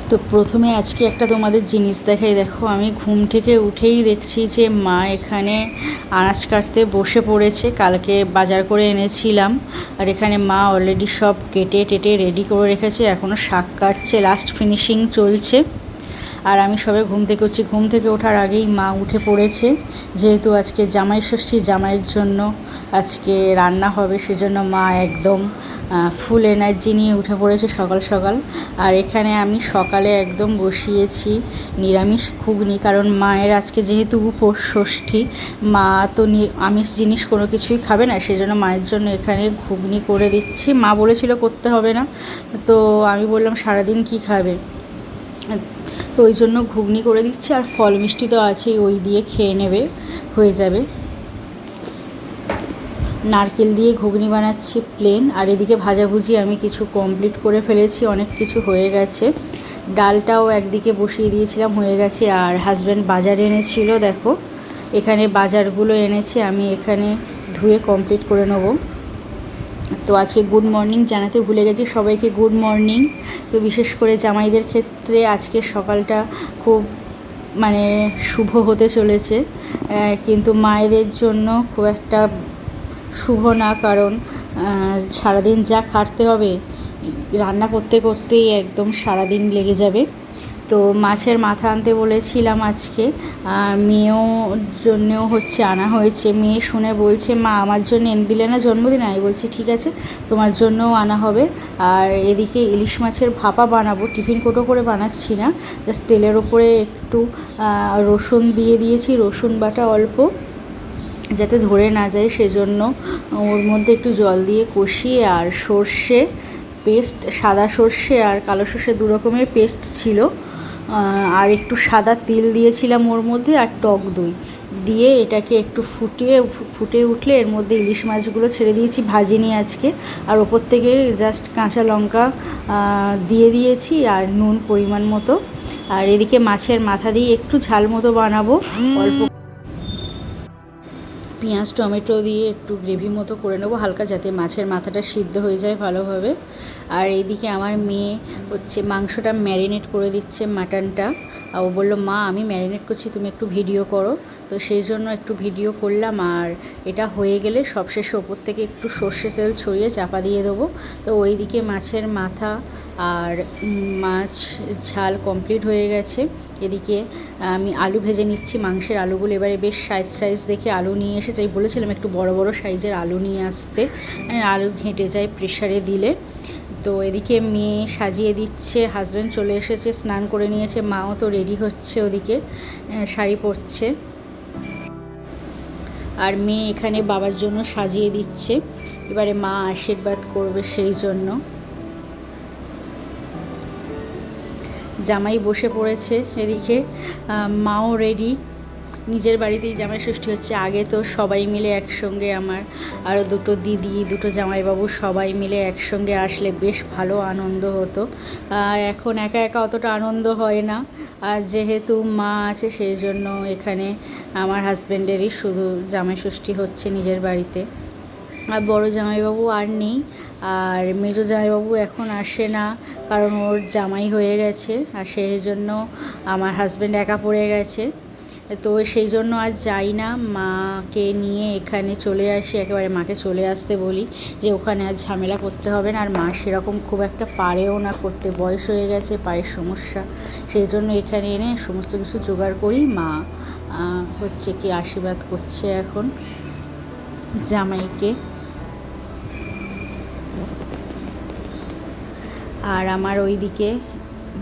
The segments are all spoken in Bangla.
তো প্রথমে আজকে একটা তোমাদের জিনিস দেখাই। দেখো, আমি ঘুম থেকে উঠেই দেখছি যে মা এখানে আনাজ কাটতে বসে পড়েছে। কালকে বাজার করে এনেছিলাম, আর এখানে মা অলরেডি সব কেটে টেটে রেডি করে রেখেছে। এখনও শাক কাটছে, লাস্ট ফিনিশিং চলছে। আর আমি সবে ঘুম থেকে উঠছি। ঘুম থেকে ওঠার আগেই মা উঠে পড়েছে, যেহেতু আজকে জামাই ষষ্ঠী, জামাইয়ের জন্য আজকে রান্না হবে, সেজন্য মা একদম ফুল এনার্জি নিয়ে উঠে পড়েছে সকাল সকাল। আর এখানে আমি সকালে একদম বসিয়েছি নিরামিষ ঘুগনি, কারণ মায়ের আজকে যেহেতু উপোস ষষ্ঠী, মা তো আমিষ জিনিস কোনো কিছুই খাবে না, সেজন্য মায়ের জন্য এখানে ঘুগনি করে দিচ্ছি। মা বলেছিল করতে হবে না, তো আমি বললাম সারাদিন কি খাবে, তো ওই জন্য ঘুগনি করে দিচ্ছি। আর ফল মিষ্টি তো আছেই, ওই দিয়ে খেয়ে নেবে, হয়ে যাবে। নারকেল দিয়ে ঘুগনি বানাচ্ছি প্লেন। আর এদিকে ভাজাভুজি আমি কিছু কমপ্লিট করে ফেলেছি, অনেক কিছু হয়ে গেছে। ডালটাও একদিকে বসিয়ে দিয়েছিলাম, হয়ে গেছে। আর হাজব্যান্ড বাজার এনেছিল, দেখো এখানে বাজারগুলো এনেছে, আমি এখানে ধুয়ে কমপ্লিট করে নেব। তো আজকে গুড মর্নিং জানাতে ভুলে গেছি সবাইকে, গুড মর্নিং। তো বিশেষ করে জামাইদের ক্ষেত্রে আজকের সকালটা খুব শুভ হতে চলেছে, কিন্তু মায়েদের জন্য খুব একটা শুভ না, কারণ সারাদিন যা খাটতে হবে, রান্না করতে করতেই একদম সারাদিন লেগে যাবে। তো মাছের মাথা আনতে বলেছিলাম আজকে, মেয়েও জন্যেও আনা হয়েছে। মেয়ে শুনে বলছে, মা আমার জন্য এনে দিলে না জন্মদিন? আমি বলছি ঠিক আছে, তোমার জন্যও আনা হবে। আর এদিকে ইলিশ মাছের ভাপা বানাবো, টিফিন কোটো করে বানাচ্ছি না, জাস্ট তেলের ওপরে একটু রসুন দিয়ে দিয়েছি, রসুন বাটা অল্প, যাতে ধরে না যায়, সেজন্য ওর মধ্যে একটু জল দিয়ে কষিয়ে, আর সর্ষে পেস্ট, সাদা সর্ষে আর কালো সর্ষে দু রকমের পেস্ট ছিল, আর একটু সাদা তিল দিয়েছিলাম ওর মধ্যে, আর টক দই দিয়ে এটাকে একটু ফুটে উঠলে এর মধ্যে ইলিশ মাছগুলো ছেড়ে দিয়েছি, ভাজিনি আজকে। আর ওপর থেকে জাস্ট কাঁচা লঙ্কা দিয়ে দিয়েছি, আর নুন পরিমাণ মতো। আর এদিকে মাছের মাথা দিয়ে একটু ঝাল মতো বানাবো, অল্প পেঁয়াজ টমেটো দিয়ে একটু গ্রেভি মতো করে নেবো হালকা, যাতে মাছের মাথাটা সিদ্ধ হয়ে যায় ভালোভাবে। আর এইদিকে আমার মেয়ে মাংসটা ম্যারিনেট করে দিচ্ছে, মাটনটা। ও বললো, মা আমি ম্যারিনেট করছি, তুমি একটু ভিডিও করো। তো সেই জন্য একটু ভিডিও করলাম। আর এটা হয়ে গেলে সবশেষে ওপর থেকে একটু সর্ষে তেল ছড়িয়ে চাপা দিয়ে দেবো। তো ওইদিকে মাছের মাথা আর মাছ ঝাল কমপ্লিট হয়ে গেছে। এদিকে আমি আলু ভেজে নিচ্ছি, মাংসের আলুগুলো এবারে বেশ সাইজ দেখে আলু নিয়ে এসেছে। আমি বলেছিলাম একটু বড় বড় সাইজের আলু নিয়ে আসতে, আলু ঘেঁটে যায় প্রেশারে দিলে। তো এদিকে মেয়ে সাজিয়ে দিচ্ছে, হাজব্যান্ড চলে এসেছে, স্নান করে নিয়েছে, মাও তো রেডি হচ্ছে, ওদিকে শাড়ি পরছে। আর মেয়ে এখানে বাবার জন্য সাজিয়ে দিচ্ছে, এবারে মা আশীর্বাদ করবে, সেই জন্য। জামাই বসে পড়েছে, এদিকে মাও রেডি। নিজের বাড়িতেই জামাই ষষ্ঠী হচ্ছে, আগে তো সবাই মিলে একসঙ্গে, আমার আরও দুটো দিদি, দুটো জামাইবাবু সবাই মিলে একসঙ্গে আসলে বেশ ভালো আনন্দ হতো। এখন একা একা অতটা আনন্দ হয় না, আর যেহেতু মা আছে সেই জন্য এখানে আমার হাজব্যান্ডেরই শুধু জামাই ষষ্ঠী হচ্ছে নিজের বাড়িতে। আর বড় জামাইবাবু আর নেই, আর মেজো জামাইবাবু এখন আসে না, কারণ ওর জামাই হয়ে গেছে, আর সেই জন্য আমার হাজব্যান্ড একা পড়ে গেছে। তো সেই জন্য আর যাই না, মাকে নিয়ে এখানে চলে আসি, একেবারে মাকে চলে আসতে বলি, যে ওখানে আর ঝামেলা করতে হবে না। আর মা সেরকম খুব একটা পারেও না করতে, বয়স হয়ে গেছে, পায়ের সমস্যা, সেই জন্য এখানে এনে সমস্ত কিছু জোগাড় করি। মা কি আশীর্বাদ করছে এখন জামাইকে। আর আমার ওইদিকে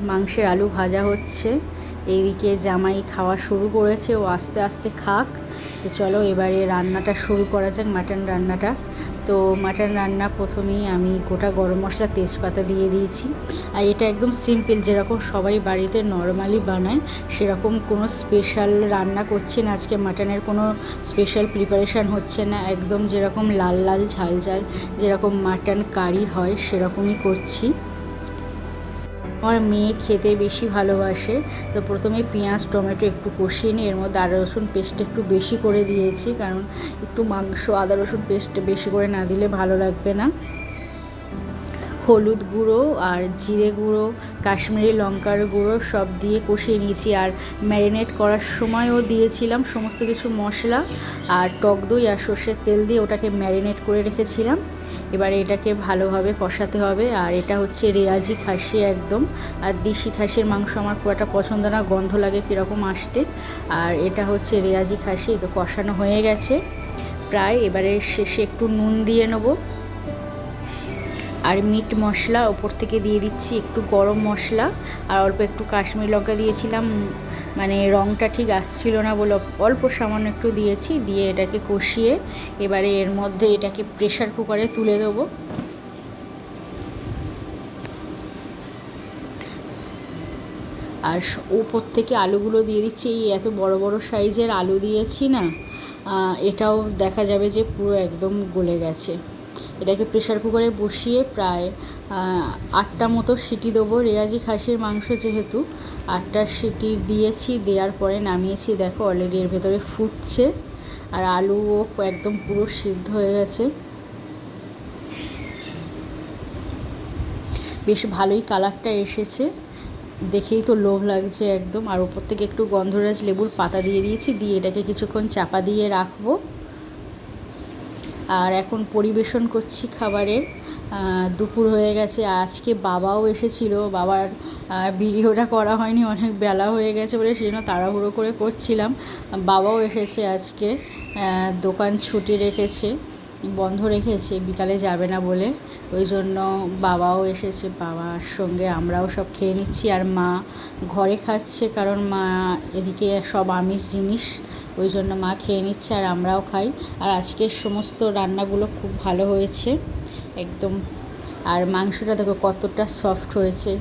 মাংসের আলু ভাজা হচ্ছে, এইদিকে জামাই খাওয়া শুরু করেছে, ও আস্তে আস্তে খাক। তো চলো এবারে রান্নাটা শুরু করা যাক, মাটন রান্নাটা। তো মাটন রান্না প্রথমেই আমি গোটা গরম মশলা, তেজপাতা দিয়ে দিয়েছি। আর এটা একদম সিম্পল, যেরকম সবাই বাড়িতে নর্মালি বানায় সেরকম কোনো স্পেশাল রান্না করছি না আজকে, মাটনের কোনো স্পেশাল প্রিপারেশান হচ্ছে না, একদম যেরকম লাল লাল ঝাল ঝাল যেরকম মাটন কারি হয় সেরকমই করছি। আমার মেয়ে খেতে বেশি ভালোবাসে, তো প্রথমে পেঁয়াজ টমেটো একটু কষিয়ে নিয়ে এর মধ্যে আদা রসুন পেস্ট একটু বেশি করে দিয়েছি, কারণ একটু মাংস আদা রসুন পেস্ট বেশি করে না দিলে ভালো লাগবে না। হলুদ গুঁড়ো আর জিরে গুঁড়ো, কাশ্মীরি লঙ্কার গুঁড়ো সব দিয়ে কষিয়ে নিয়েছি। আর ম্যারিনেট করার সময়ও দিয়েছিলাম সমস্ত কিছু মশলা আর টক দই আর সর্ষের তেল দিয়ে ওটাকে ম্যারিনেট করে রেখেছিলাম। এবারে এটাকে ভালোভাবে কষাতে হবে। আর এটা হচ্ছে রেয়াজি খাসি একদম। আর দেশি খাসির মাংস আমার খুব একটা পছন্দ না, গন্ধ লাগে কীরকম আসতে। আর এটা হচ্ছে রেয়াজি খাসি, তো কষানো হয়ে গেছে প্রায়। এবারে শেষে একটু নুন দিয়ে নেবো আর মিট মশলা ওপর থেকে দিয়ে দিচ্ছি, একটু গরম মশলা আর অল্প একটু কাশ্মীরি লঙ্কা দিয়েছিলাম, মানে রঙটা ঠিক আসছিল না বলে অল্প সামান্য একটু দিয়েছি। দিয়ে এটাকে কষিয়ে এবারে এর মধ্যে এটাকে প্রেশার কুকারে তুলে দেবো। আর ওপর থেকে আলুগুলো দিয়ে দিচ্ছি। এই এত বড় বড় সাইজের আলু দিয়েছি না, এটাও দেখা যাবে যে পুরো একদম গলে গেছে। এটাকে প্রেশার কুকারে বসিয়ে প্রায় 8টা মতো সিটি দেবো। রেয়াজি খাসির মাংস যেহেতু 8টা সিটি দিয়েছি, দেওয়ার পরে নামিয়েছি। দেখো অলরেডি এর ভেতরে ফুটছে আর আলুও একদম পুরো সিদ্ধ হয়ে গেছে। বেশ ভালোই কালারটা এসেছে, দেখেই তো লোভ লাগছে একদম। আর ওপর থেকে একটু গন্ধরাজ লেবুর পাতা দিয়ে দিয়েছি, দিয়ে এটাকে কিছুক্ষণ চাপা দিয়ে রাখবো। আর এখন পরিবেশন করছি খাবারের। দুপুর হয়ে গেছে, আজকে বাবাও এসেছিল। বাবার ভিডিওটা করা হয়নি, অনেক বেলা হয়ে গেছে বলে সেজন্য তাড়াহুড়ো করে করছিলাম। বাবাও এসেছে আজকে, দোকান ছুটি রেখেছে, বন্ধ রেখেছে, বিকালে যাবে না বলে। ওই জন্য বাবাও এসেছে, বাবার সঙ্গে আমরাও সব খেয়ে নিচ্ছি। আর মা ঘরে খাচ্ছে, কারণ মা এদিকে সব আমিষ জিনিস, ওই জন্য মা খেয়ে নিচ্ছে আর আমরাও খাই। আর আজকের সমস্ত রান্নাগুলো খুব ভালো হয়েছে একদম। আর মাংসটা দেখো কতটা সফট হয়েছে,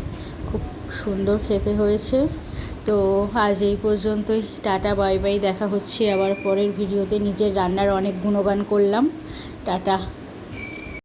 খুব সুন্দর খেতে হয়েছে। তো আজ এই পর্যন্তই, টাটা বাই বাই। দেখা হচ্ছে আবার পরের ভিডিওতে। নিজের রান্নার অনেক গুণগান করলাম, টাটা।